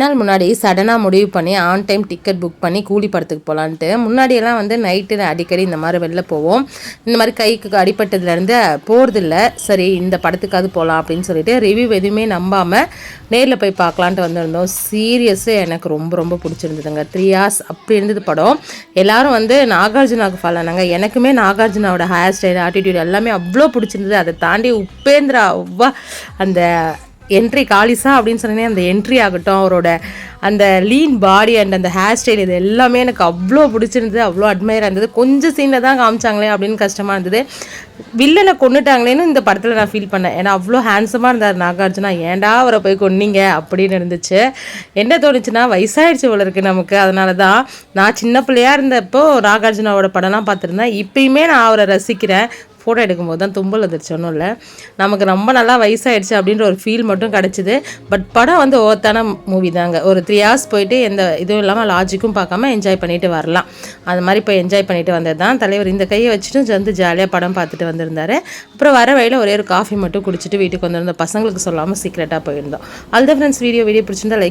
நாள் முன்னாடி சடனாக முடிவு பண்ணி ஆன் டைம் டிக்கெட் புக் பண்ணி கூலி படத்துக்கு போகலான்ட்டு. முன்னாடியெல்லாம் வந்து நைட்டு அடிக்கடி இந்த மாதிரி வெளில போவோம். இந்த மாதிரி கைக்கு அடிப்பட்டதுலேருந்து போகிறதில்ல. சரி இந்த படத்துக்காவது போகலாம் அப்படின்னு சொல்லிட்டு ரிவ்யூ எதுவுமே நம்பாமல் நேரில் போய் பார்க்கலான்ட்டு வந்திருந்தோம். சீரியஸு எனக்கு ரொம்ப ரொம்ப பிடிச்சிருந்ததுங்க. 3 hours அப்படி இருந்தது படம். எல்லோரும் வந்து நாகார்ஜுனாவுக்கு ஃபாலோ ஆனாங்க. எனக்குமே நாகார்ஜுனாவோட ஹேர் ஸ்டைல் ஆட்டிடியூட் எல்லாமே அவ்வளோ பிடிச்சிருந்தது. அதை தாண்டி உபேந்திரா அவ்வா அந்த என்ட்ரி காளிசா அப்படின்னு சொன்னேன். அந்த என்ட்ரி ஆகட்டும், அவரோட அந்த லீன் பாடி அண்ட் அந்த ஹேர் ஸ்டைல், இது எல்லாமே எனக்கு அவ்வளோ பிடிச்சிருந்தது, அவ்வளோ அட்மையராக இருந்தது. கொஞ்சம் சீனில் தான் காமிச்சாங்களே அப்படின்னு கஷ்டமாக இருந்தது. வில்லனை கொண்டுட்டாங்களேன்னு இந்த படத்தில் நான் ஃபீல் பண்ணேன். ஏன்னா அவ்வளோ ஹேண்ட்ஸமாக இருந்தார் நாகார்ஜுனா. ஏன்டா அவரை போய் கொன்னீங்க அப்படின்னு இருந்துச்சு. என்ன தோணுச்சுன்னா, வயசாகிடுச்சு போல இருக்குது நமக்கு. அதனால தான் நான் சின்ன பிள்ளையாக இருந்தப்போ நாகார்ஜுனாவோட படம்லாம் பார்த்துருந்தேன். இப்போயுமே நான் அவரை ரசிக்கிறேன். ஃபோட்டோ எடுக்கும்போது தான் தும்பல் வந்துருச்சு. ஒன்றும் இல்லை, நமக்கு ரொம்ப நல்லா வயசாகிடுச்சு அப்படின்ற ஒரு ஃபீல் மட்டும் கிடச்சிது. பட் படம் வந்து ஓவர்த்தான மூவி தாங்க. ஒரு 3 hours போயிட்டு எந்த இதுவும் இல்லாமல் லாஜிக்கும் பார்க்காம என்ஜாய் பண்ணிட்டு வரலாம். அது மாதிரி போய் என்ஜாய் பண்ணிட்டு வந்தது தான். தலைவர் இந்த கையை வச்சுட்டு வந்து ஜாலியாக படம் பார்த்துட்டு வந்திருந்தார். அப்புறம் வர வழியில் ஒரே ஒரு காஃபி மட்டும் குடிச்சிட்டு வீட்டுக்கு வந்திருந்தோம். பசங்களுக்கு சொல்லாமல் சீக்ரெட்டாக போயிருந்தோம். ஆல் தி ஃப்ரெண்ட்ஸ், வீடியோ பிடிச்சிருந்தா லைக்